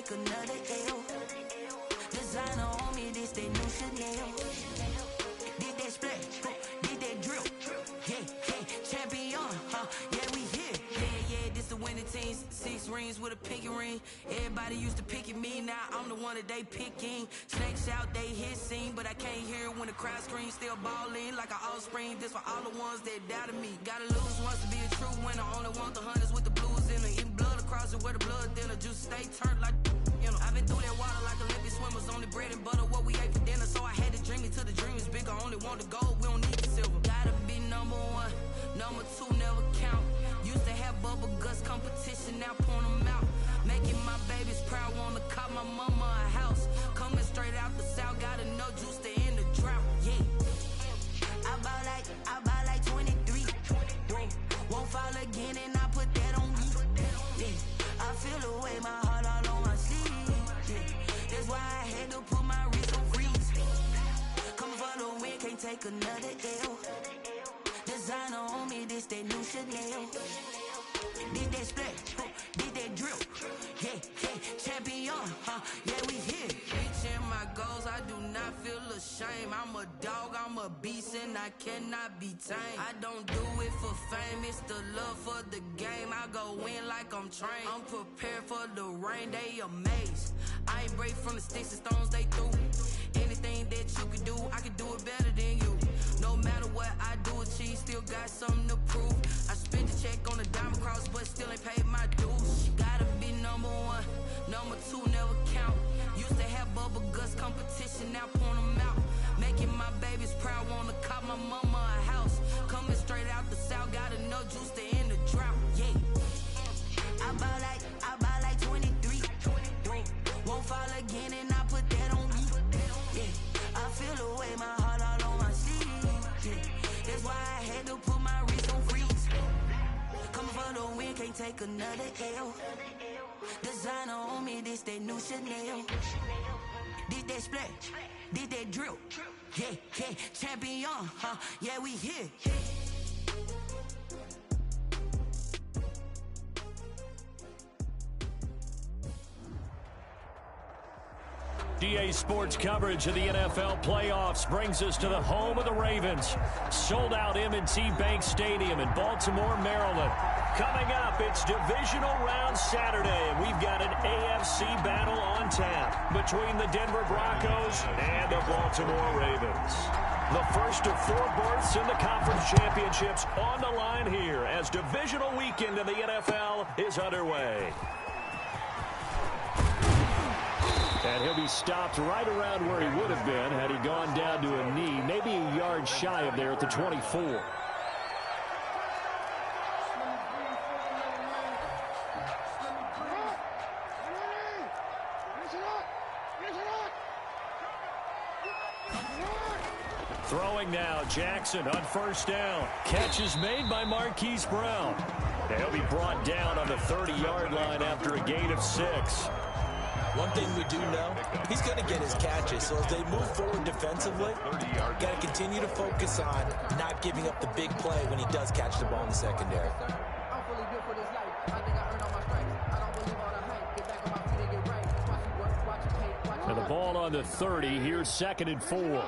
take another L. Designer on me, this that new Chanel. Did that splash, did that drill. Yeah, champion, yeah, we here. Yeah, this the winning team. 6 rings with a pinky ring. Everybody used to pick at me, now I'm the one that they picking. Snakes out, they hit scene, but I can't hear it when the crowd screams. Still balling like an offspring. This for all the ones that doubted me. Gotta lose once to be a true winner. Only want the hunters with the blues in it. Eating blood across it where the blood thinner. Juice stay turned like, you know. I've been through that water like Olympic swimmers. Only bread and butter, what we ate for dinner. So I had to dream it till the dream is bigger. Only want the gold, we don't need the silver. Gotta be number 1, number 2 never count. Used to have bubble guts competition, now point them out. Making my babies proud, wanna cop my mama a house. Coming straight out the south, gotta know juice to end the drought. Yeah, I buy like 23. Won't fall again, and I put that on me. Yeah, I feel the way, my heart all on my sleeve. Yeah, that's why I had to put my wrist on freeze. Coming for the win, can't take another L. Designer on me, this that new Chanel. Did that splash, did that drill. Yeah, champion, yeah, we here. Reaching my goals, I do not feel ashamed. I'm a dog, I'm a beast, and I cannot be tamed. I don't do it for fame, it's the love for the game. I go in like I'm trained. I'm prepared for the rain, they amazed. I ain't break from the sticks and stones they threw. Anything that you can do, I can do it better than you. No matter what I do, achieve, still got something to prove. I spent the check on the diamond cross, but still ain't paid my dues. Gotta be number 1, number 2 never count. Used to have bubble guts competition, now point them out. Making my babies proud, wanna cop my mama a house. Coming straight out the south, gotta know juice to end the drought. Yeah, I buy like 23. Won't fall again, and I put that on me. Yeah, I feel the way, my heart all on my sleeve. Yeah, that's why I had to put my wrist on freeze. Coming for the win, can't take another L. Designer on me, this that new Chanel. Did that splash, did that drill. Yeah, champion, yeah, we here. EA Sports coverage of the NFL playoffs brings us to the home of the Ravens. Sold out M&T Bank Stadium in Baltimore, Maryland. Coming up, it's divisional round Saturday, and we've got an AFC battle on tap between the Denver Broncos and the Baltimore Ravens. The first of 4 berths in the conference championships on the line here as divisional weekend in the NFL is underway. And he'll be stopped right around where he would have been had he gone down to a knee, maybe a yard shy of there at the 24. Throwing now, Jackson on first down. Catch is made by Marquise Brown. He'll be brought down on the 30-yard line after a gain of 6. One thing we do know, he's going to get his catches. So as they move forward defensively, got to continue to focus on not giving up the big play when he does catch the ball in the secondary. And the ball on the 30. Here's 2nd and 4.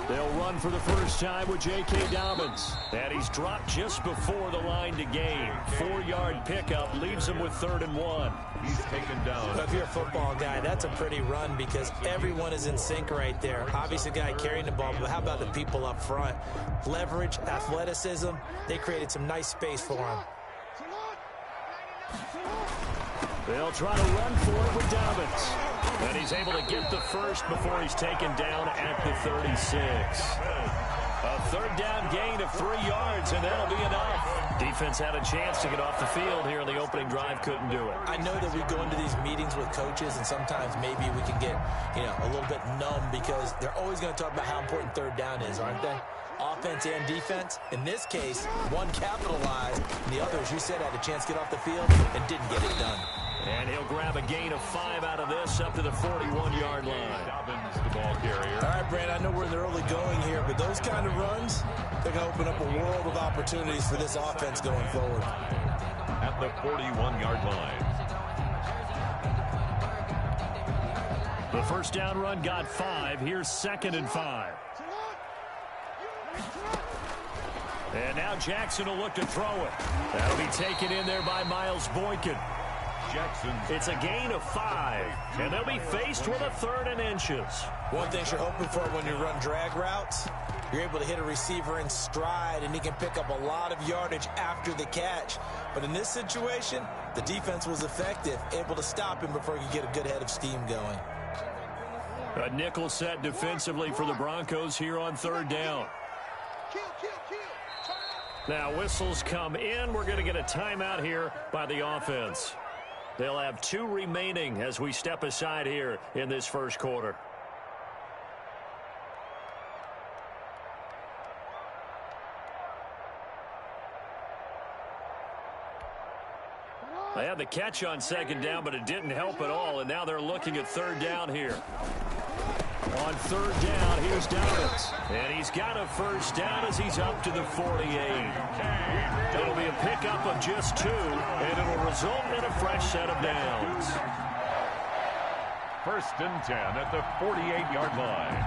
They'll run for the first time with J.K. Dobbins. And he's dropped just before the line to gain. 4-yard pickup leaves him with 3rd and 1. He's taken down. If you're a football guy, that's a pretty run because everyone is in sync right there. Obviously, the guy carrying the ball, but how about the people up front? Leverage, athleticism, they created some nice space for him. They'll try to run for it with Dobbins. And he's able to get the first before he's taken down at the 36. A 3rd down gain of 3 yards, and that'll be enough. Defense had a chance to get off the field here in the opening drive, couldn't do it. I know that we go into these meetings with coaches, and sometimes maybe we can get, a little bit numb because they're always going to talk about how important 3rd down is, aren't they? Offense and defense. In this case, one capitalized, and the other, as you said, had a chance to get off the field and didn't get it done. And he'll grab a gain of 5 out of this up to the 41-yard line. Dobbins, the ball carrier. All right, Brand, I know we're in the early going here, but those kind of runs, they're going to open up a world of opportunities for this offense going forward. At at the 41-yard line. The first down run got 5. Here's 2nd and 5. And now Jackson will look to throw it. That'll be taken in there by Miles Boykin. It's a gain of 5, and they'll be faced with a 3rd and inches. One thing you're hoping for when you run drag routes, you're able to hit a receiver in stride, and he can pick up a lot of yardage after the catch. But in this situation, the defense was effective, able to stop him before he could get a good head of steam going. A nickel set defensively for the Broncos here on 3rd down. Now whistles come in. We're going to get a timeout here by the offense. They'll have 2 remaining as we step aside here in this first quarter. They had the catch on 2nd down, but it didn't help at all, and now they're looking at 3rd down here. On 3rd down, here's Dobbins. And he's got a first down as he's up to the 48. It'll be a pickup of just 2, and it'll result in a fresh set of downs. 1st and 10 at the 48-yard line.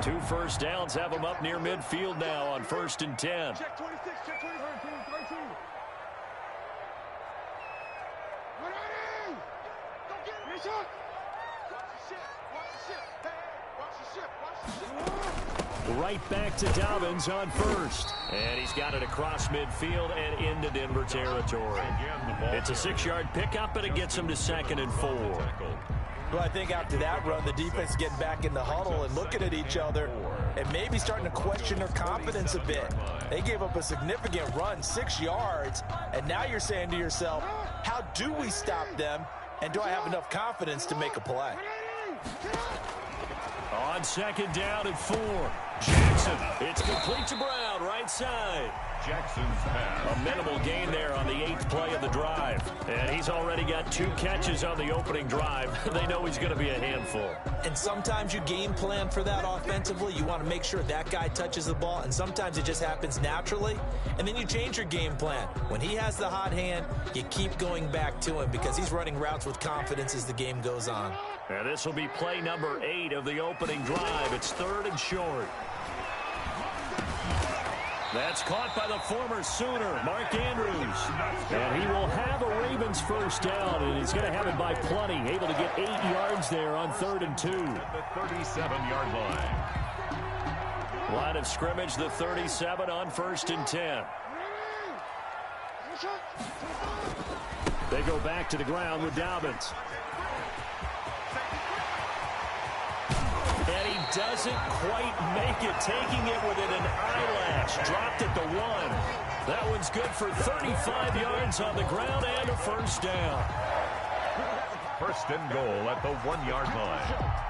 Two first downs have them up near midfield now on 1st and 10. Check 26, check 25, 13. Don't get it. Watch the ship. Watch the ship. Hey, watch the ship. Watch the ship. Right back to Dobbins on 1st. And he's got it across midfield and into Denver territory. It's a 6-yard pickup, and it gets him to 2nd and 4. Well, I think after that run, the defense getting back in the huddle and looking at each other and maybe starting to question their confidence a bit. They gave up a significant run, 6 yards, and now you're saying to yourself, how do we stop them, and do I have enough confidence to make a play? On 2nd down and 4. Jackson, it's complete to Brown, right side. Jackson's pass. A minimal gain there on the 8th play of the drive. And he's already got 2 catches on the opening drive. They know he's going to be a handful. And sometimes you game plan for that offensively. You want to make sure that guy touches the ball, and sometimes it just happens naturally. And then you change your game plan. When he has the hot hand, you keep going back to him because he's running routes with confidence as the game goes on. And this will be play number 8 of the opening drive. It's 3rd and short. That's caught by the former Sooner, Mark Andrews. And he will have a Ravens first down, and he's going to have it by plenty. Able to get 8 yards there on 3rd and 2. At the 37-yard line. Line of scrimmage, the 37 on 1st and 10. They go back to the ground with Dobbins. And he doesn't quite make it, taking it within an eyelash. Dropped at the 1. That one's good for 35 yards on the ground and a first down. 1st and goal at the 1-yard line.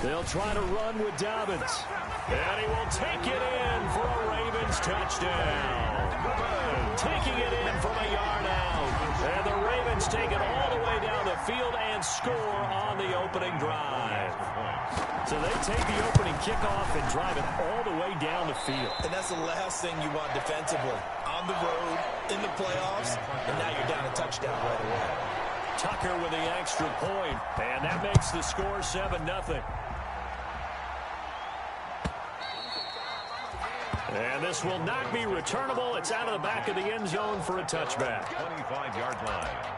They'll try to run with Dobbins. And he will take it in for a Ravens touchdown. Taking it in from a yard out. And the Ravens take it all the way down the field and score on the opening drive. So they take the opening kickoff and drive it all the way down the field. And that's the last thing you want defensively. On the road, in the playoffs, and now you're down a touchdown right away. Tucker with the extra point, and that makes the score 7-0. And this will not be returnable. It's out of the back of the end zone for a touchback. 25-yard line.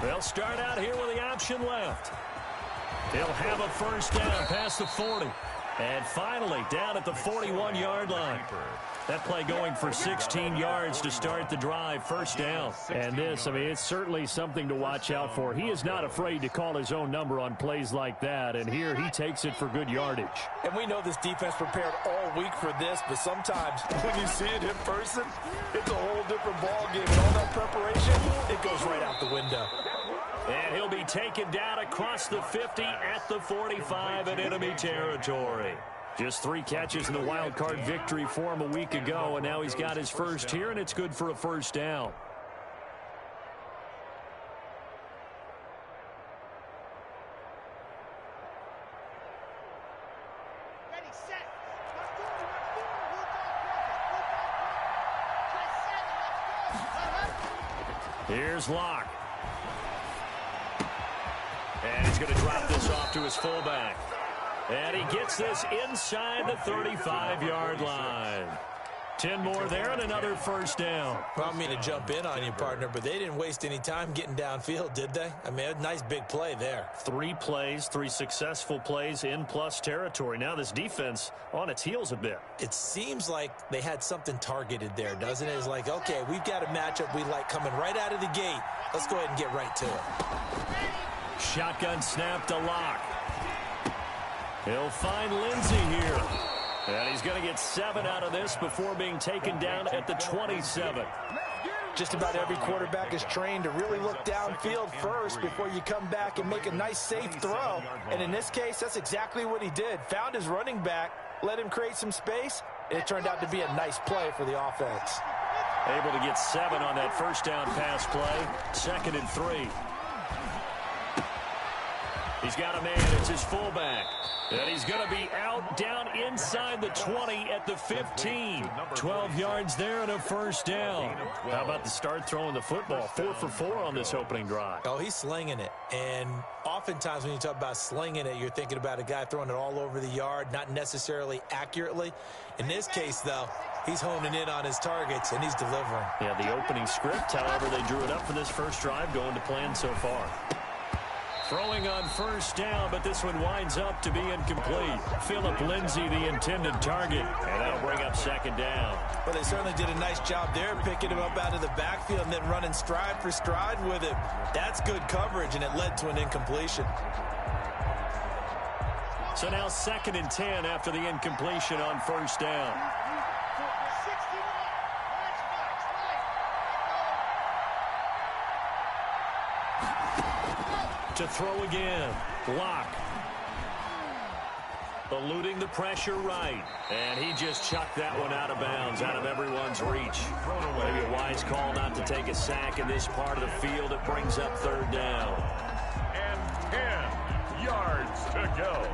They'll start out here with the option left. They'll have a first down past the 40. And finally, down at the 41-yard line. That play going for 16 yards to start the drive, first down. And this, I mean, it's certainly something to watch out for. He is not afraid to call his own number on plays like that, and here he takes it for good yardage. And we know this defense prepared all week for this, but sometimes when you see it in person, it's a whole different ballgame. And all that preparation, it goes right out the window. And he'll be taken down across the 50 at the 45 in enemy territory. Just 3 catches in the wild card victory for him a week ago, and now he's got his first here, and it's good for a first down. Ready, set. Here's Locke. And he's going to drop this off to his fullback. And he gets this inside the 35-yard line. 10 more there and another first down. Well, I don't mean to jump in on you, partner, but they didn't waste any time getting downfield, did they? I mean, a nice big play there. 3 plays, 3 successful plays in plus territory. Now this defense on its heels a bit. It seems like they had something targeted there, doesn't it? It's like, okay, we've got a matchup we like coming right out of the gate. Let's go ahead and get right to it. Shotgun snap to Locke. He'll find Lindsey here. And he's going to get 7 out of this before being taken down at the 27. Just about every quarterback is trained to really look downfield first before you come back and make a nice, safe throw. And in this case, that's exactly what he did. Found his running back, let him create some space, and it turned out to be a nice play for the offense. Able to get 7 on that first down pass play. 2nd and 3. He's got a man. It's his fullback. And he's going to be out down inside the 20 at the 15. 12 yards there and a first down. How about the start throwing the football? 4 for 4 on this opening drive. Oh, he's slinging it. And oftentimes when you talk about slinging it, you're thinking about a guy throwing it all over the yard, not necessarily accurately. In this case, though, he's honing in on his targets, and he's delivering. Yeah, the opening script, however, they drew it up for this first drive, going to plan so far. Throwing on first down, but this one winds up to be incomplete. Philip Lindsay, the intended target, and that'll bring up 2nd down. Well, they certainly did a nice job there, picking him up out of the backfield and then running stride for stride with him. That's good coverage, and it led to an incompletion. So now 2nd and 10 after the incompletion on first down. To throw again. Locke. Eluding the pressure right. And he just chucked that one out of bounds, out of everyone's reach. Maybe a wise call not to take a sack in this part of the field. It brings up 3rd down. And 10 yards to go.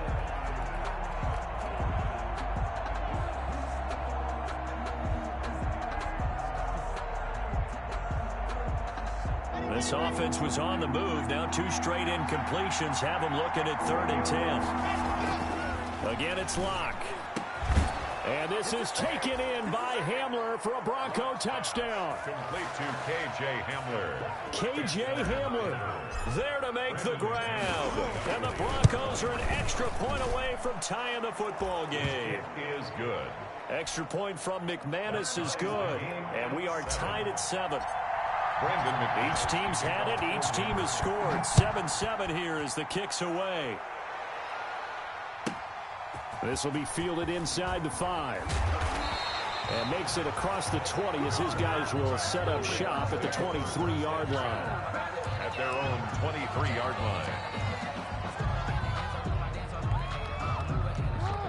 This offense was on the move. Now 2 straight incompletions have them looking at 3rd and 10. Again, it's Locke. And this is taken in by Hamler for a Bronco touchdown. Complete to K.J. Hamler. K.J. Hamler there to make the grab. And the Broncos are an extra point away from tying the football game. It is good. Extra point from McManus is good. And we are tied at 7. Each team's had it. Each team has scored. 7-7 here as the kick's away. This will be fielded inside the 5. And makes it across the 20 as his guys will set up shop at the 23-yard line. At their own 23-yard line.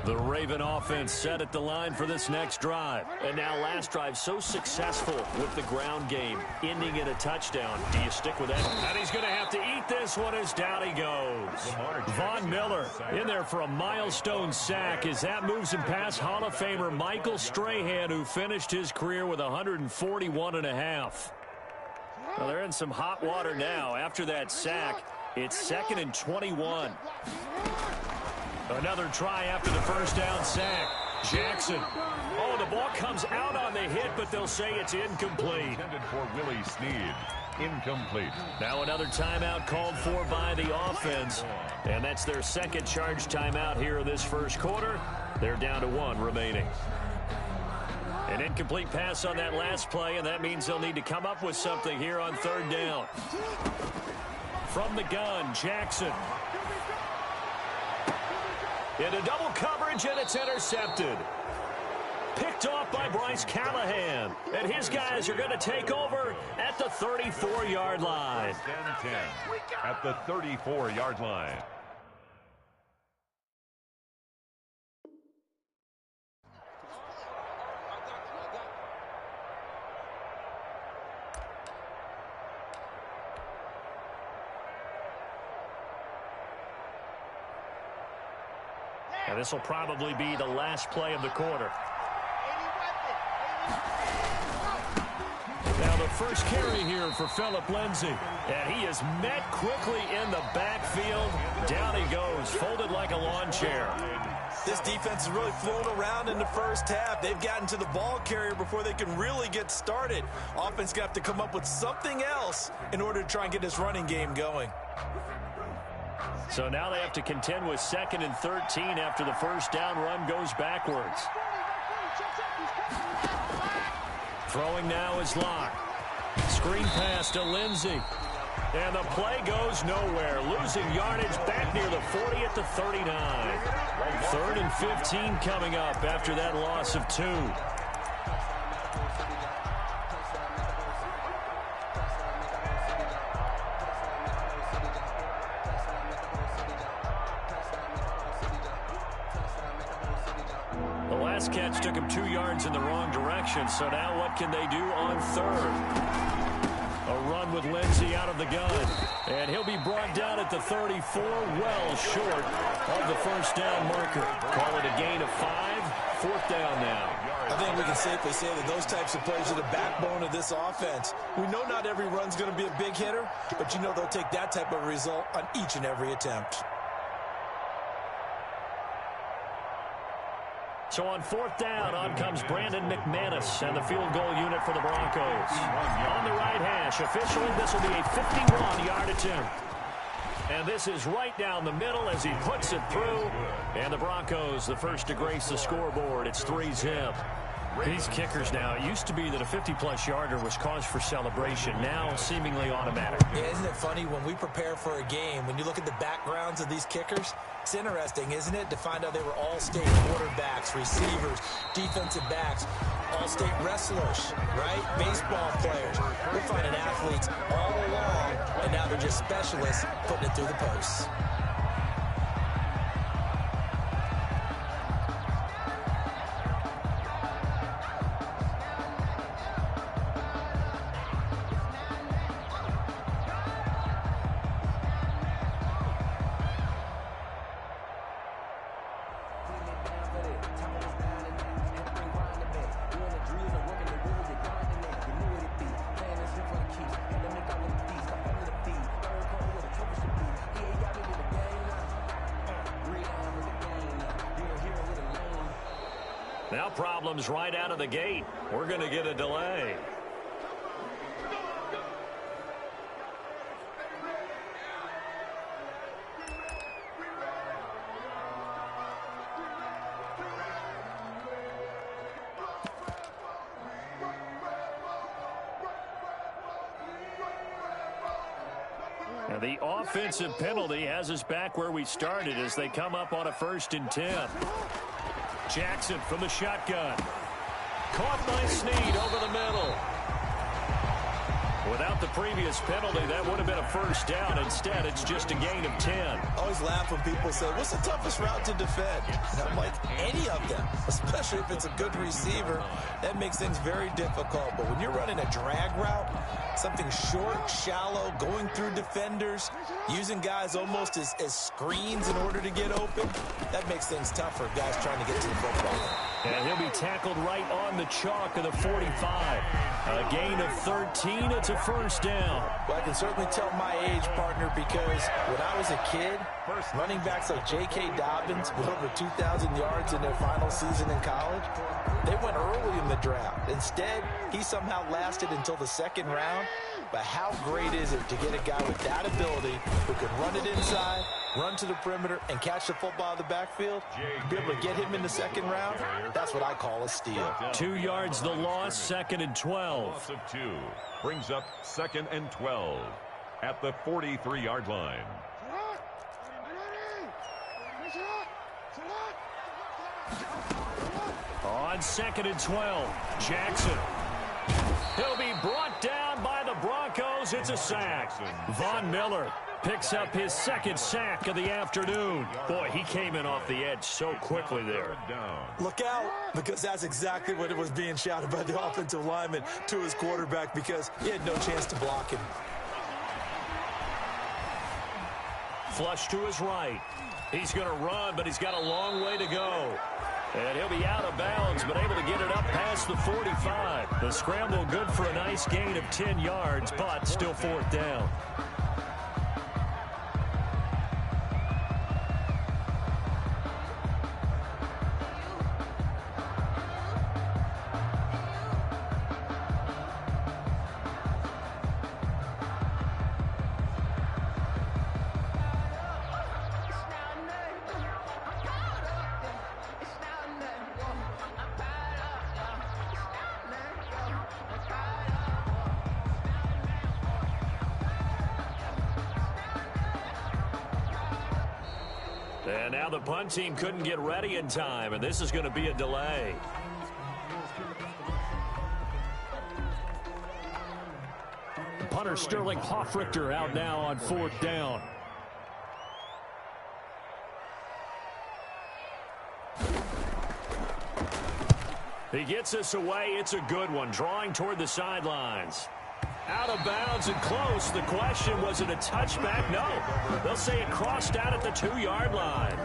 The Raven offense set at the line for this next drive. And now last drive so successful with the ground game, ending in a touchdown. Do you stick with that? And he's going to have to eat this one as down he goes. Von Miller in there for a milestone sack as that moves him past Hall of Famer Michael Strahan, who finished his career with 141.5. Well, they're in some hot water now. After that sack, it's 2nd and 21. Another try after the first down sack. Jackson. Oh, the ball comes out on the hit, but they'll say it's incomplete. Intended for Willie Snead. incomplete. Now another timeout called for by the offense. And that's their second charge timeout here in this first quarter. They're down to 1 remaining. An incomplete pass on that last play, and that means they'll need to come up with something here on third down. From the gun, Jackson. Into double coverage, and it's intercepted. Picked off by Bryce Callahan. And his guys are going to take over at the 34-yard line. 10-10 at the 34-yard line. And this will probably be the last play of the quarter. Now the first carry here for Phillip Lindsay. And he is met quickly in the backfield. Down he goes, folded like a lawn chair. This defense is really flown around in the first half. They've gotten to the ball carrier before they can really get started. Offense got to come up with something else in order to try and get this running game going. So now they have to contend with 2nd and 13 after the first down run goes backwards. Throwing now is Locke. Screen pass to Lindsay. And the play goes nowhere. Losing yardage back near the 40 at the 39. 3rd and 15 coming up after that loss of 2. Catch took him 2 yards in the wrong direction, so now what can they do on 3rd? A run with Lindsay out of the gun, and he'll be brought down at the 34, well short of the first down marker. Call it a gain of 5, 4th down now. I think we can safely say that those types of plays are the backbone of this offense. We know not every run's going to be a big hitter, but you know they'll take that type of result on each and every attempt. So on 4th down, on comes Brandon McManus and the field goal unit for the Broncos. On the right hash, officially this will be a 51-yard attempt. And this is right down the middle as he puts it through. And the Broncos, the first to grace the scoreboard. It's 3-zip. These kickers now, it used to be that a 50-plus yarder was cause for celebration. Now seemingly automatic. Yeah, isn't it funny when we prepare for a game, when you look at the backgrounds of these kickers, it's interesting, isn't it, to find out they were all-state quarterbacks, receivers, defensive backs, all-state wrestlers, right? Baseball players. We're finding athletes all along, and now they're just specialists putting it through the posts. Now problems right out of the gate. We're going to get a delay. And the offensive penalty has us back where we started as they come up on a 1st and 10. Jackson from the shotgun. Caught by Snead over the middle. Without the previous penalty, that would have been a first down. Instead, it's just a gain of 10. I always laugh when people say, what's the toughest route to defend? And I'm like, any of them, especially if it's a good receiver. That makes things very difficult. But when you're running a drag route, something short, shallow, going through defenders, using guys almost as screens in order to get open, that makes things tough for guys trying to get to the football. And he'll be tackled right on the chalk of the 45. A gain of 13. It's a first down. Well, I can certainly tell my age, partner, because when I was a kid, running backs like J.K. Dobbins with over 2,000 yards in their final season in college, college, they went early in the draft. Instead, he somehow lasted until the second round. But how great is it to get a guy with that ability who can run it inside, run to the perimeter, and catch the football in the backfield? To be able to get him in the second round, that's what I call a steal. 2 yards the loss, 2nd and 12. Loss of 2 brings up 2nd and 12 at the 43-yard line. On 2nd and 12, Jackson. He'll be brought down by the Broncos. It's a sack. Von Miller picks up his 2nd sack of the afternoon. Boy, he came in off the edge so quickly there. Look out, because that's exactly what it was being shouted by the offensive lineman to his quarterback, because he had no chance to block him. Flush to his right. He's going to run, but he's got a long way to go. And he'll be out of bounds, but able to get it up past the 45. The scramble good for a nice gain of 10 yards, but still 4th down. And now the punt team couldn't get ready in time, and this is going to be a delay. Punter Sterling Hoffrichter out now on 4th down. He gets us away. It's a good one, drawing toward the sidelines. Out of bounds and close. The question, was it a touchback? No. They'll say it crossed out at the 2-yard line.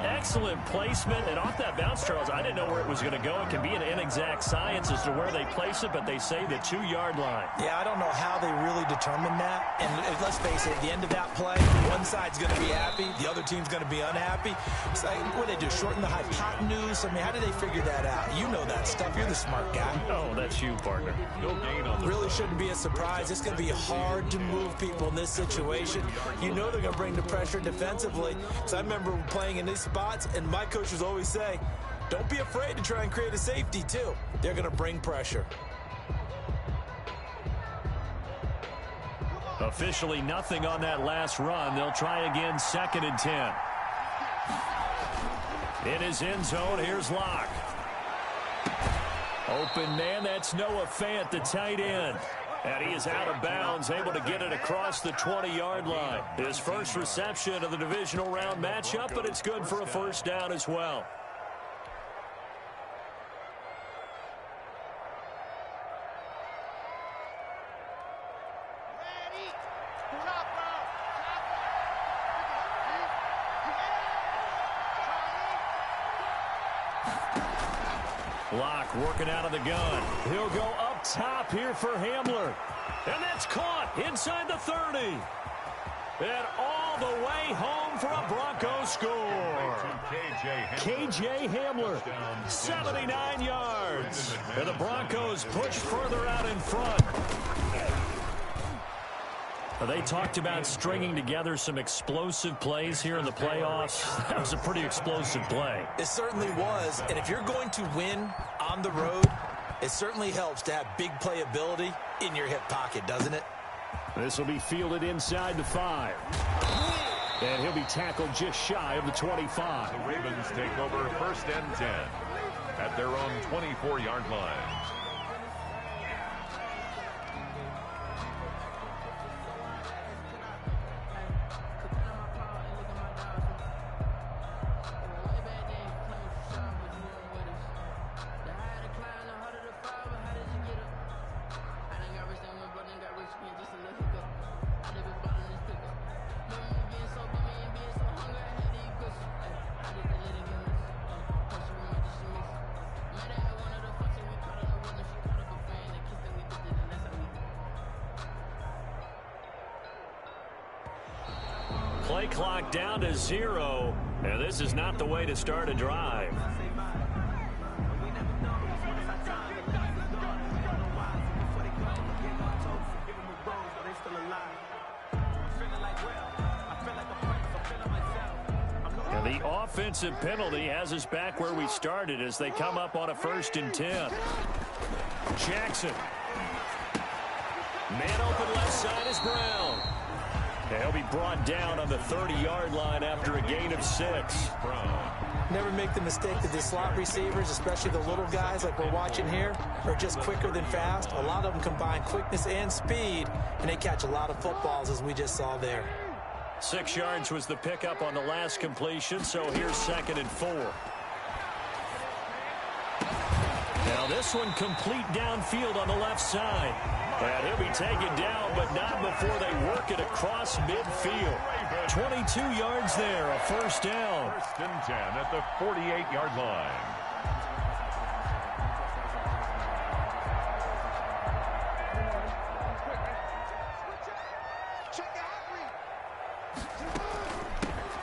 Excellent placement. And off that bounce, Charles, I didn't know where it was going to go. It can be an inexact science as to where they place it, but they say the 2-yard line. Yeah, I don't know how they really determine that. And let's face it, at the end of that play, one side's going to be happy, the other team's going to be unhappy. It's like, what do they do, shorten the hypotenuse? I mean, how do they figure that out? You know that stuff. You're the smart guy. Oh, that's you, partner. No gain on the really shouldn't be a surprise. It's going to be hard to move people in this situation. You know they're going to bring the pressure defensively. So I remember playing in these spots, and my coaches always say, don't be afraid to try and create a safety, too. They're going to bring pressure. Officially nothing on that last run. They'll try again, 2nd and 10. In his end zone, here's Locke. Open man, that's Noah Fant, the tight end. And he is out of bounds, able to get it across the 20-yard line. His first reception of the divisional round matchup, but it's good for a 1st down as well. Locke working out of the gun. He'll go up top here for Hamler. And that's caught inside the 30. And all the way home for a Broncos score. KJ Hamler, 79 yards. And the Broncos push further out in front. They talked about stringing together some explosive plays here in the playoffs. That was a pretty explosive play. It certainly was. And if you're going to win on the road, it certainly helps to have big playability in your hip pocket, doesn't it? This will be fielded inside the 5. And he'll be tackled just shy of the 25. The Ravens take over 1st and 10 at their own 24-yard line. Play clock down to 0, and this is not the way to start a drive. offensive penalty has us back where we started as they come up on a 1st and 10. Jackson. Man open left side is Brown. And he'll be brought down on the 30-yard line after a gain of 6. Never make the mistake that the slot receivers, especially the little guys like we're watching here, are just quicker than fast. A lot of them combine quickness and speed, and they catch a lot of footballs, as we just saw there. 6 yards was the pickup on the last completion, so here's 2nd and 4. Now this one complete downfield on the left side. And he'll be taken down, but not before they work it across midfield. 22 yards there, a 1st down. 1st and 10 at the 48-yard line.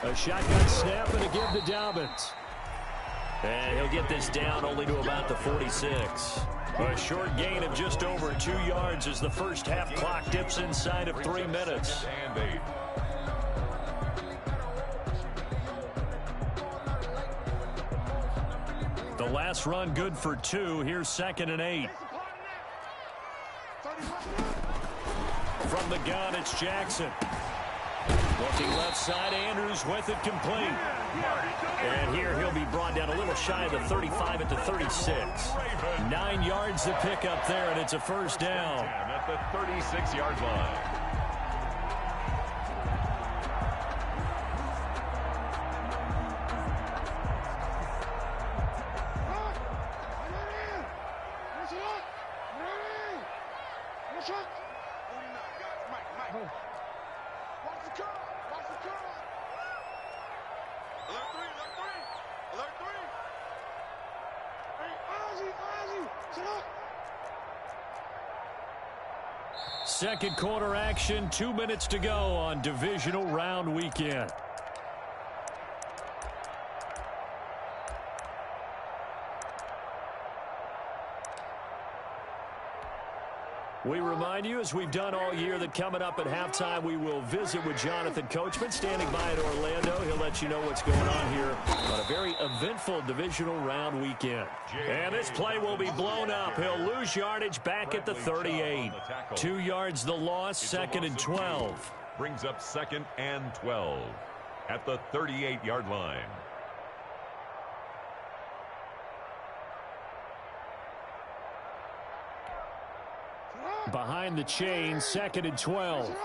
A shotgun snap and a give to Dobbins. And he'll get this down only to about the 46. A short gain of just over 2 yards as the first half clock dips inside of 3 minutes. And 8. The last run good for 2. Here's 2nd and 8. From the gun, it's Jackson. Looking left side, Andrews with it complete. And here he'll be brought down a little shy of the 35 at the 36. 9 yards to pick up there, and it's a 1st down. At the 36-yard line. Second quarter action, 2 minutes to go on divisional round weekend. We remind you, as we've done all year, that coming up at halftime, we will visit with Jonathan Coachman, standing by in Orlando. He'll let you know what's going on here on a very eventful divisional round weekend. And this play will be blown up. He'll lose yardage back at the 38. 2 yards the loss, 2nd and 12. Brings up 2nd and 12 at the 38-yard line. Behind the chain, 2nd and 12.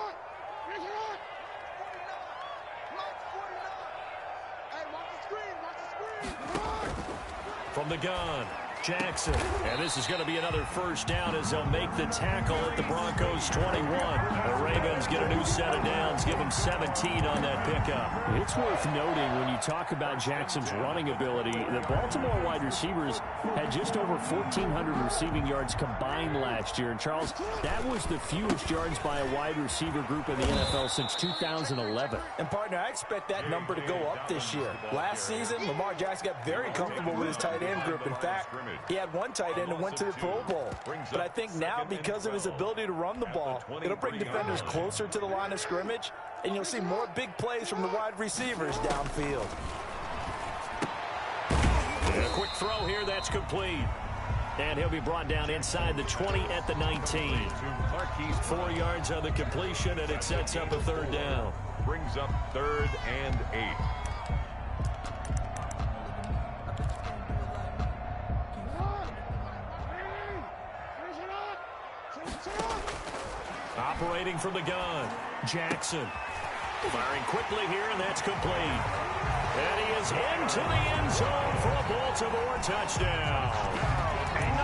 From the gun, Jackson. And this is going to be another 1st down as they'll make the tackle at the Broncos 21. The Ravens get a new set of downs, give them 17 on that pickup. It's worth noting when you talk about Jackson's running ability, the Baltimore wide receivers had just over 1,400 receiving yards combined last year. And Charles, that was the fewest yards by a wide receiver group in the NFL since 2011. And partner, I expect that number to go up this year. Last season, Lamar Jackson got very comfortable with his tight end group. In fact, he had one tight end and went to the Pro Bowl. But I think now, because of his ability to run the ball, it'll bring defenders closer to the line of scrimmage, and you'll see more big plays from the wide receivers downfield. And a quick throw here, that's complete. And he'll be brought down inside the 20 at the 19. 4 yards on the completion, and it sets up a 3rd down. Brings up 3rd and 8. Operating from the gun, Jackson. Firing quickly here, and that's complete. And he is into the end zone for a Baltimore touchdown.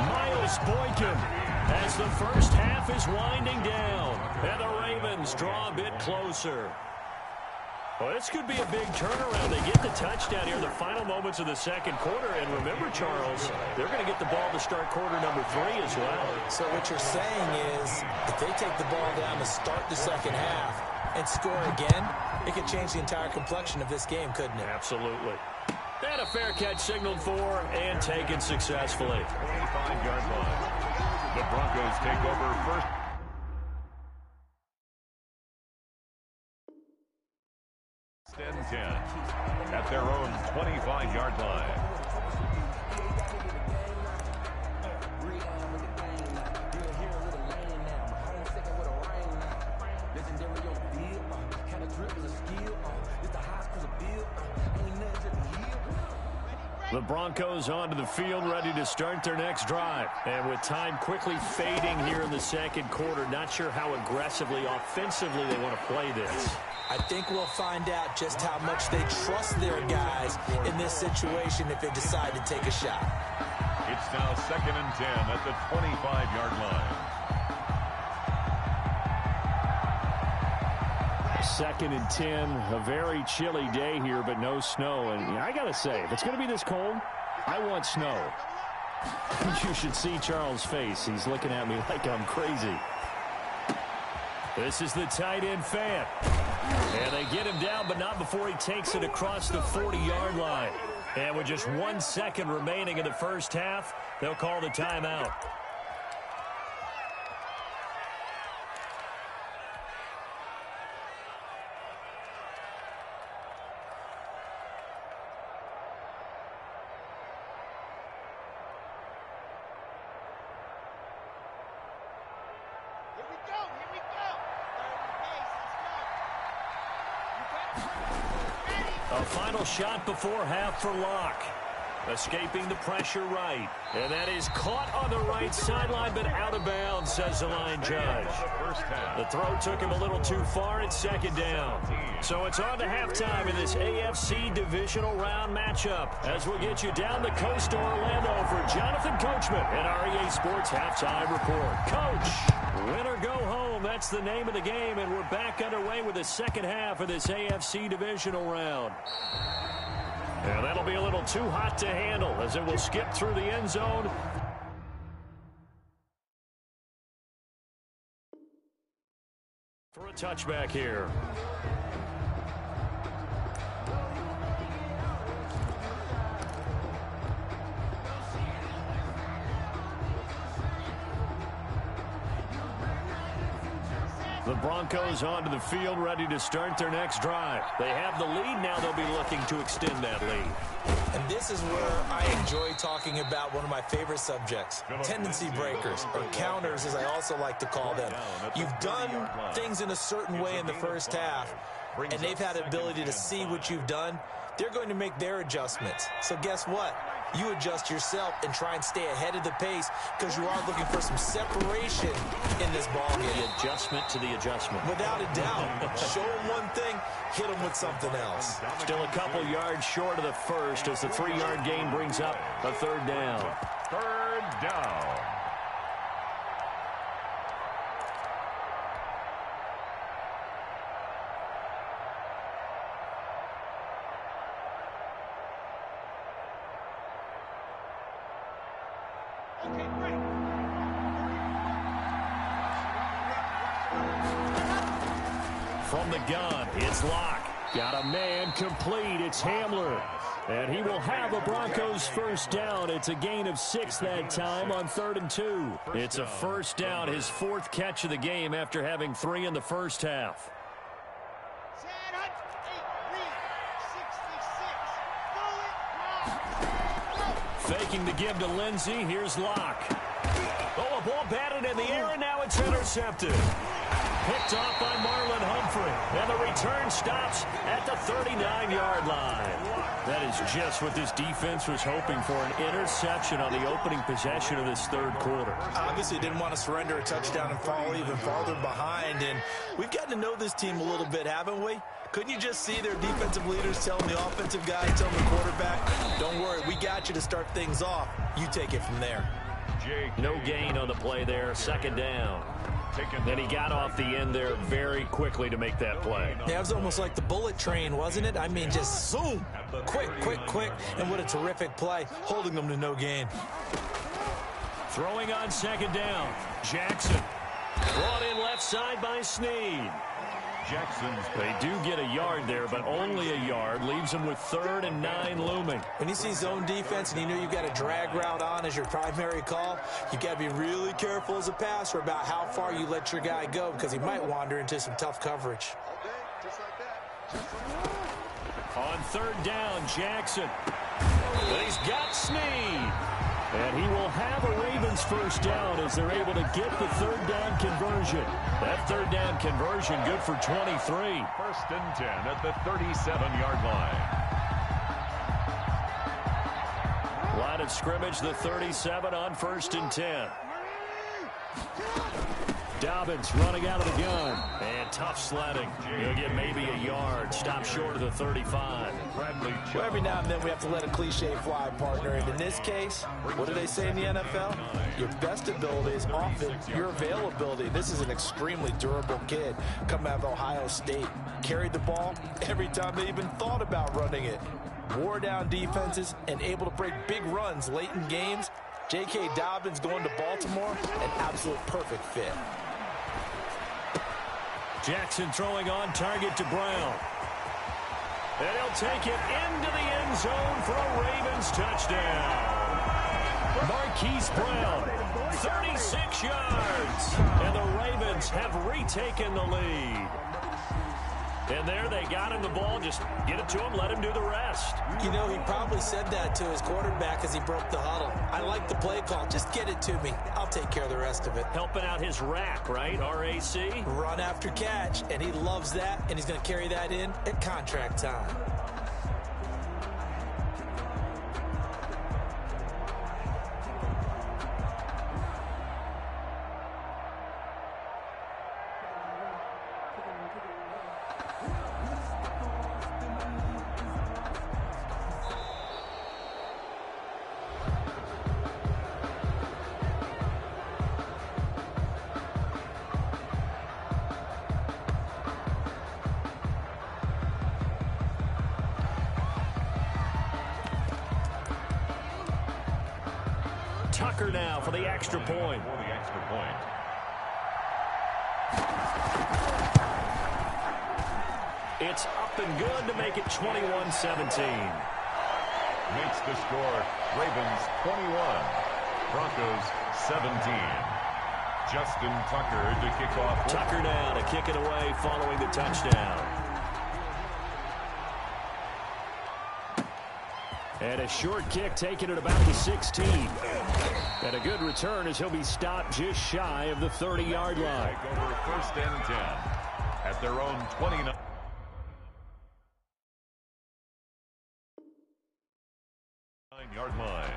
Miles Boykin as the first half is winding down. And the Ravens draw a bit closer. Well, this could be a big turnaround. They get the touchdown here in the final moments of the second quarter. And remember, Charles, they're going to get the ball to start quarter number 3 as well. So what you're saying is, if they take the ball down to start the second half and score again, it could change the entire complexion of this game, couldn't it? Absolutely. And a fair catch signaled for and taken successfully. 25-yard line. The Broncos take over first. And 10 at their own 25-yard line. The Broncos onto the field, ready to start their next drive. And with time quickly fading here in the second quarter, not sure how aggressively, offensively they want to play this. I think we'll find out just how much they trust their guys in this situation if they decide to take a shot. It's now 2nd and 10 at the 25-yard line. 2nd and 10, a very chilly day here, but no snow. And I got to say, if it's going to be this cold, I want snow. You should see Charles' face. He's looking at me like I'm crazy. This is the tight end fan. And they get him down, but not before he takes it across the 40-yard line. And with just 1 second remaining in the first half, they'll call the timeout. A final shot before half for Locke. Escaping the pressure right. And that is caught on the right sideline, but out of bounds, says the line judge. The throw took him a little too far. It's 2nd down. So it's on to halftime in this AFC divisional round matchup. As we'll get you down the coast to Orlando for Jonathan Coachman at our EA Sports Halftime Report. Coach, win or go home. That's the name of the game, and we're back underway with the second half of this AFC divisional round. And that'll be a little too hot to handle as it will skip through the end zone. For a touchback here. The Broncos onto the field, ready to start their next drive. They have the lead. Now they'll be looking to extend that lead. And this is where I enjoy talking about one of my favorite subjects, tendency breakers, or counters as I also like to call them. You've done things in a certain way in the first half, and they've had the ability to see what you've done. They're going to make their adjustments. So guess what? You adjust yourself and try and stay ahead of the pace because you are looking for some separation in this ball game. The adjustment to the adjustment. Without a doubt. Show them one thing, hit them with something else. Still a couple yards short of the first as the 3-yard gain brings up a 3rd down. 3rd down. From the gun, it's Locke. Got a man complete. It's Hamler. And he will have a Broncos first down. It's a gain of 6 that time on 3rd and 2. It's a first down, his 4th catch of the game after having 3 in the first half. Faking the give to Lindsey. Here's Locke. Oh, a ball batted in the air, and now it's intercepted. Picked off by Marlon Humphrey. And the return stops at the 39-yard line. That is just what this defense was hoping for, an interception on the opening possession of this 3rd quarter. Obviously didn't want to surrender a touchdown and fall even farther behind. And we've gotten to know this team a little bit, haven't we? Couldn't you just see their defensive leaders telling the offensive guys, telling the quarterback, don't worry, we got you to start things off. You take it from there. No gain on the play there, 2nd down. Then he got off the end there very quickly to make that play. Yeah, it was almost like the bullet train, wasn't it? I mean, just zoom. Quick, quick, quick. And what a terrific play, holding them to no gain. Throwing on 2nd down. Jackson. Brought in left side by Snead. They do get a yard there, but only a yard. Leaves them with 3rd and 9 looming. When you see zone defense and you know you've got a drag route on as your primary call, you've got to be really careful as a passer about how far you let your guy go because he might wander into some tough coverage. On third down, Jackson. And he's got Snead. And he will have a Ravens first down as they're able to get the third down conversion. That third down conversion good for 23. First and 10 at the 37-yard line. Line of scrimmage, the 37 on first and 10. Dobbins running out of the gun. And tough sledding. He'll get maybe a yard. Stop short of the 35. Well, every now and then we have to let a cliche fly, partner. And in this case, what do they say in the NFL? Your best ability is often your availability. This is an extremely durable kid coming out of Ohio State. Carried the ball every time they even thought about running it. Wore down defenses and able to break big runs late in games. J.K. Dobbins going to Baltimore, an absolute perfect fit. Jackson throwing on target to Brown. And he'll take it into the end zone for a Ravens touchdown. Marquise Brown, 36 yards. And the Ravens have retaken the lead. And there they got him the ball. Just get it to him, let him do the rest. You know, he probably said that to his quarterback as he broke the huddle. I like the play call. Just get it to me. I'll take care of the rest of it. Helping out his rack, right? RAC? Run after catch, and he loves that, and he's going to carry that in at contract time. Tucker now for the extra point. It's up and good to make it 21-17. Makes the score Ravens 21, Broncos 17. Justin Tucker to kick off. Tucker now to kick it away following the touchdown. And a short kick taken at about the 16. And a good return as he'll be stopped just shy of the 30-yard line. Over first and 10 at their own 29-yard line.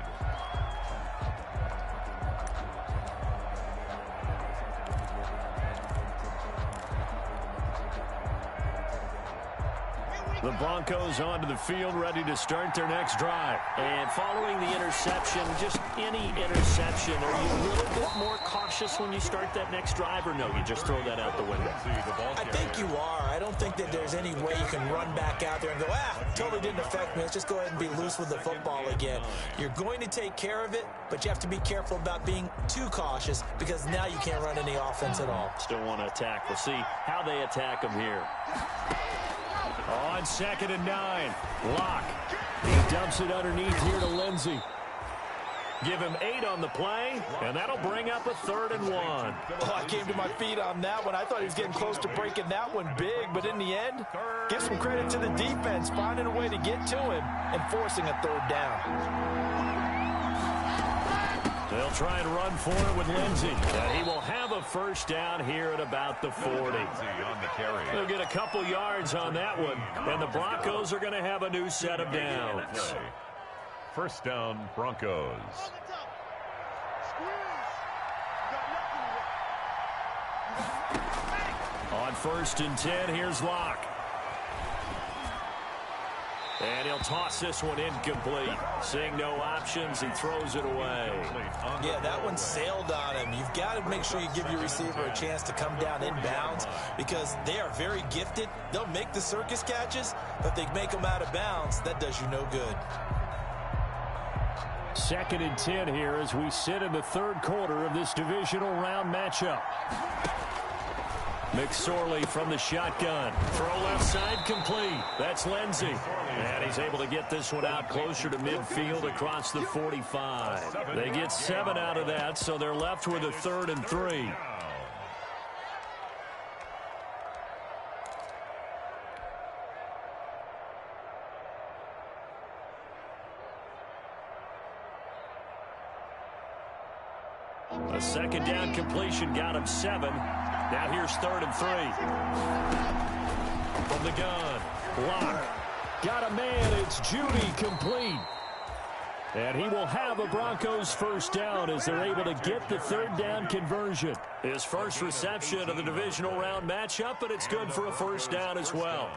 The Broncos onto the field, ready to start their next drive. And following the interception, just any interception, are you a little bit more cautious when you start that next drive, or no, you just throw that out the window? I think you are. I don't think that there's any way you can run back out there and go, totally didn't affect me. Let's just go ahead and be loose with the football again. You're going to take care of it, but you have to be careful about being too cautious because now you can't run any offense at all. Still want to attack. We'll see how they attack them here. On 2nd and 9, Locke. He dumps it underneath here to Lindsey. Give him 8 on the play, and that'll bring up a 3rd and 1. Oh, I came to my feet on that one. I thought he was getting close to breaking that one big, but in the end, give some credit to the defense, finding a way to get to him and forcing a 3rd down. They'll try and run for it with Lindsey. And he will have a first down here at about the 40. They'll get a couple yards on that one. And the Broncos are going to have a new set of downs. First down, Broncos. On 1st and 10, here's Locke. And he'll toss this one incomplete. Seeing no options, he throws it away. Yeah, that one sailed on him. You've got to make sure you give your receiver a chance to come down inbounds because they are very gifted. They'll make the circus catches, but if they make them out of bounds, that does you no good. 2nd and 10 here as we sit in the 3rd quarter of this divisional round matchup. McSorley from the shotgun. Throw left side complete. That's Lindsey. And he's able to get this one out closer to midfield across the 45. They get 7 out of that, so they're left with a 3rd and 3. A second down completion got him 7. Now here's 3rd and 3. From the gun, Locke. Got a man, it's Judy, complete. And he will have a Broncos first down as they're able to get the 3rd down conversion. His first reception of the divisional round matchup, but it's good for a first down as well.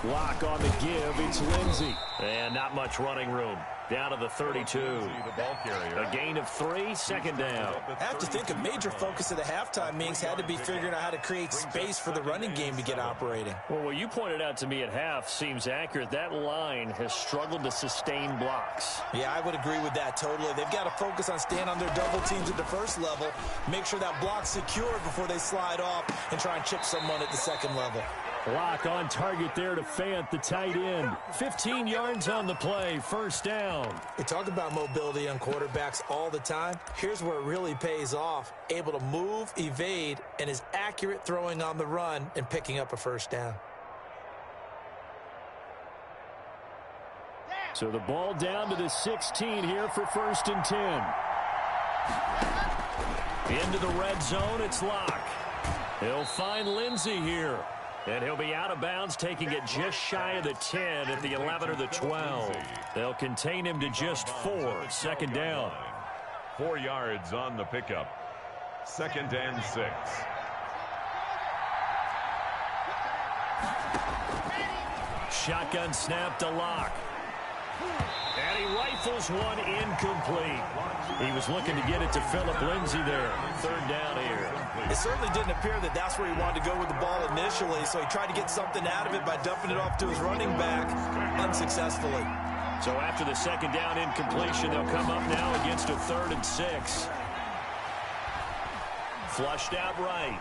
Lock on the give, it's Lindsey. And not much running room. Down to the 32. A gain of 3, second down. I have to think a major focus of the halftime meetings had to be figuring out how to create space for the running game to get operating. Well, what you pointed out to me at half seems accurate. That line has struggled to sustain blocks. Yeah, I would agree with that totally. They've got to focus on staying on their double teams at the first level, make sure that block's secured before they slide off and try and chip someone at the second level. Lock on target there to Fant, the tight end. 15 yards on the play, first down. We talk about mobility on quarterbacks all the time. Here's where it really pays off. Able to move, evade, and is accurate throwing on the run and picking up a first down. So the ball down to the 16 here for 1st and 10. Into the red zone, it's Lock. He'll find Lindsey here. And he'll be out of bounds, taking it just shy of the 10 at the 11 or the 12. They'll contain him to just 4, second down. 4 yards on the pickup. 2nd and 6. Shotgun snap to Lock. And he rifles one incomplete. He was looking to get it to Phillip Lindsey there. 3rd down here. It certainly didn't appear that that's where he wanted to go with the ball initially, so he tried to get something out of it by dumping it off to his running back unsuccessfully. So after the 2nd down incompletion, they'll come up now against a 3rd and 6. Flushed out right.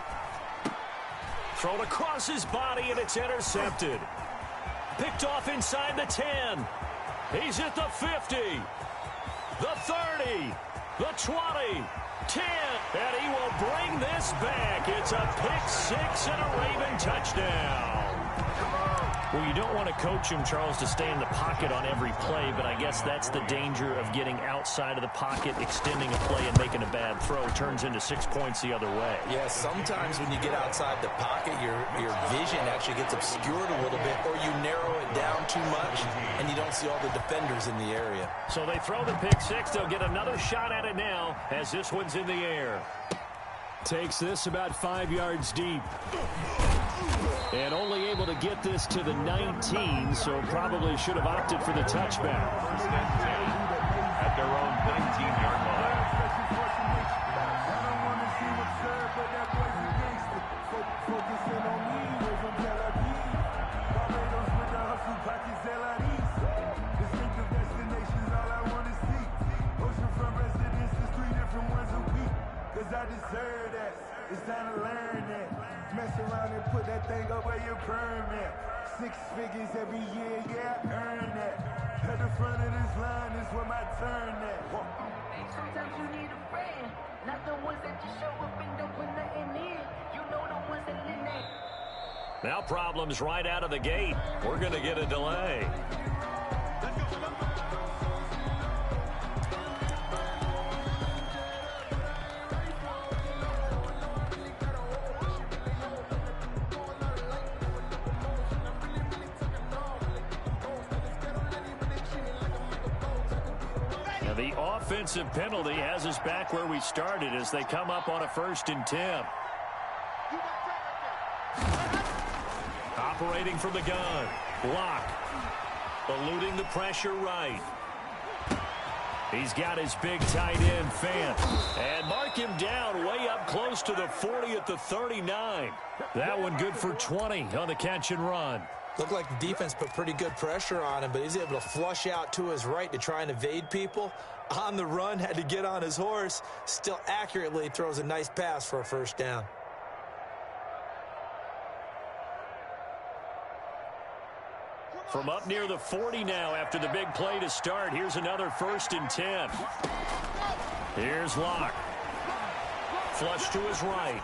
Thrown across his body, and it's intercepted. Picked off inside the 10. He's at the 50, the 30, the 20, 10, and he will bring this back. It's a pick 6 and a Raven touchdown. Well, you don't want to coach him, Charles, to stay in the pocket on every play, but I guess that's the danger of getting outside of the pocket, extending a play, and making a bad throw. Turns into 6 points the other way. Yeah, sometimes when you get outside the pocket, your vision actually gets obscured a little bit, or you narrow it down too much, and you don't see all the defenders in the area. So they throw the pick 6. They'll get another shot at it now as this one's in the air. Takes this about 5 yards deep. And only able to get this to the 19, so probably should have opted for the touchback. 1st and 10 at their own 19-yard line. I deserve that. It's time to learn that. Mess around and put that thing up where your permit. 6 figures every year, yeah, I earn that. At the front of this line is where my turn at. Sometimes you need a friend, not the ones that just show up and don't put nothing in. You know the ones that in there. Now problems right out of the gate. We're going to get a delay. The offensive penalty has us back where we started as they come up on a 1st and 10. Operating from the gun. Lock. Eluding the pressure right. He's got his big tight end, Fant. And mark him down way up close to the 40 at the 39. That one good for 20 on the catch and run. Looked like the defense put pretty good pressure on him, but he's able to flush out to his right to try and evade people. On the run, had to get on his horse. Still accurately throws a nice pass for a first down. From up near the 40 now after the big play to start. Here's another 1st and 10. Here's Locke. Flush to his right.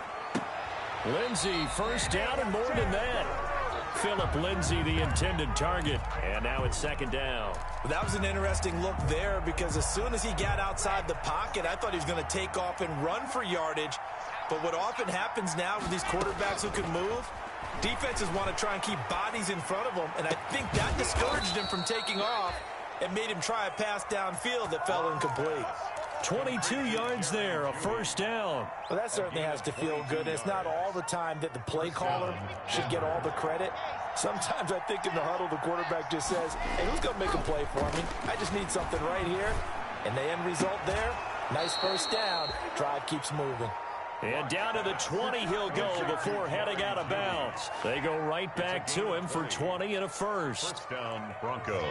Lindsey, first down and more than that. Phillip Lindsay, the intended target. And now it's second down. Well, that was an interesting look there because as soon as he got outside the pocket, I thought he was going to take off and run for yardage. But what often happens now with these quarterbacks who can move, defenses want to try and keep bodies in front of them, and I think that discouraged him from taking off and made him try a pass downfield that fell incomplete. 22 yards there, a first down. Well, that certainly has to feel good. It's not all the time that the play caller should get all the credit. Sometimes I think in the huddle, the quarterback just says, hey, who's going to make a play for me? I just need something right here. And the end result there, nice first down. Drive keeps moving. And down to the 20 he'll go before heading out of bounds. They go right back to him for 20 and a first. First down, Broncos.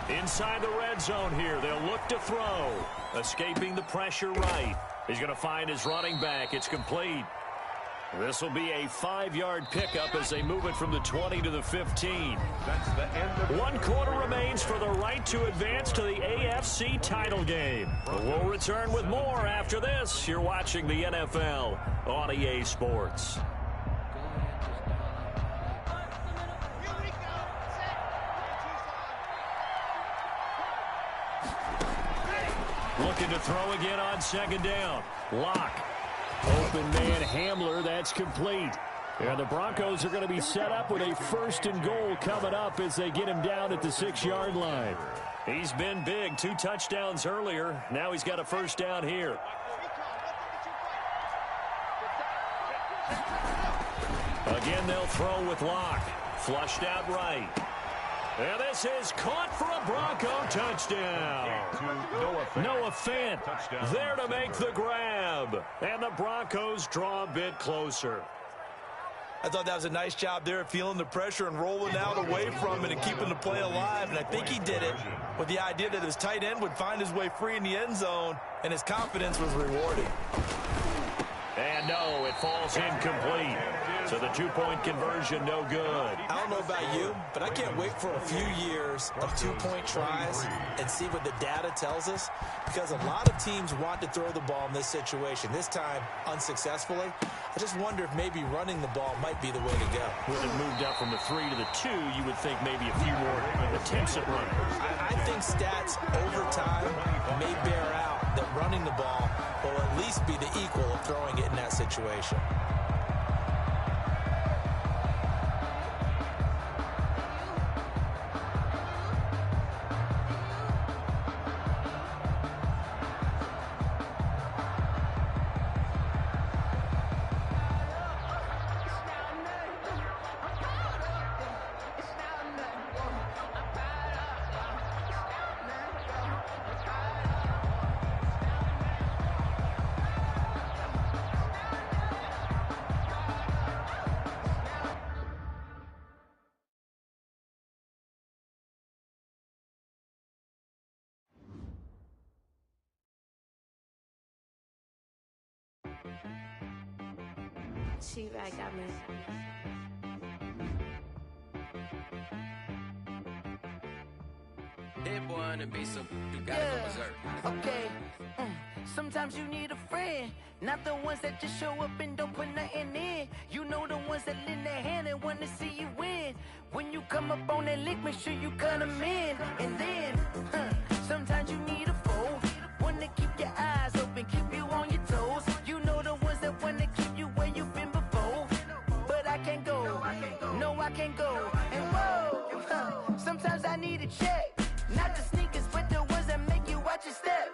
Inside the red zone here, they'll look to throw. Escaping the pressure right. He's going to find his running back. It's complete. This will be a 5-yard pickup as they move it from the 20 to the 15. That's the end of 1 quarter remains for the right to advance to the AFC title game. We'll return with more after this. You're watching the NFL on EA Sports. Looking to throw again on second down. Lock. Open man Hamler, that's complete. And the Broncos are going to be set up with a first and goal coming up as they get him down at the 6-yard line. He's been big, 2 touchdowns earlier. Now he's got a first down here. Again, they'll throw with Lock. Flushed out right. And this is caught for a Bronco touchdown. Noah Fant there to make the grab. And the Broncos draw a bit closer. I thought that was a nice job there of feeling the pressure and rolling out away from it and keeping the play alive. And I think he did it with the idea that his tight end would find his way free in the end zone, and his confidence was rewarded. And no, it falls incomplete. So the 2-point conversion, no good. I don't know about you, but I can't wait for a few years of 2-point tries and see what the data tells us, because a lot of teams want to throw the ball in this situation, this time unsuccessfully. I just wonder if maybe running the ball might be the way to go. When it moved up from the 3 to the 2, you would think maybe a few more attempts at running. I think stats over time may bear out that running the ball will at least be the equal of throwing it in that situation. She right got me. That boy on the beat, so you gotta go berserk. Okay. Sometimes you need a friend, not the ones that just show up and don't put nothing in. You know the ones that lend their hand and want to see you win. When you come up on that lick, make sure you cut them in. And then, sometimes you need a foe, one to keep your eyes open, keep you on your toes. You know the ones that want to keep you where you've been before. But I can't go, no I can't go. And whoa, sometimes I need a check, not the sneakers, but the ones that make you watch your step.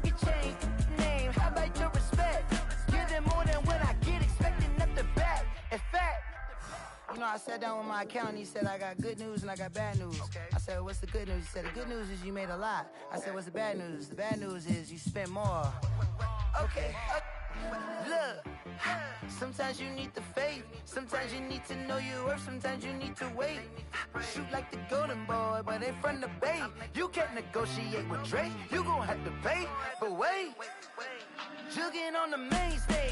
You change name, how about your respect? Give them more than what I get, expecting nothing back. In fact, you know, I sat down with my accountant, he said I got good news and I got bad news. I said, what's the good news? He said, the good news is you made a lot. I said, what's the bad news? The bad news is you spent more. Okay. Look, sometimes you need the faith, sometimes you need to know your worth, sometimes you need to wait. Shoot like the golden boy, but in front of the bay. You can't negotiate with Drake, you gon' have to pay. But wait, jugging on the main stage,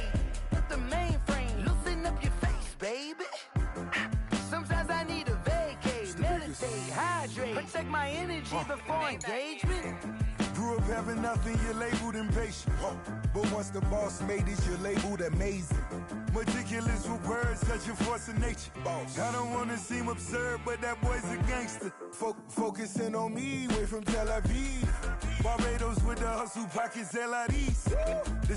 the mainframe, loosen up your face, baby. Sometimes I need a vacate, meditate, hydrate, protect my energy before engagement. grew up having nothing, you're labeled impatient. But once the boss made it, you're labeled amazing. Meticulous with words, such a force of nature. I don't want to seem absurd, but that boy's a gangster. Focusing on me, way from Tel Aviv. Barbados with the hustle pockets, LIDs. The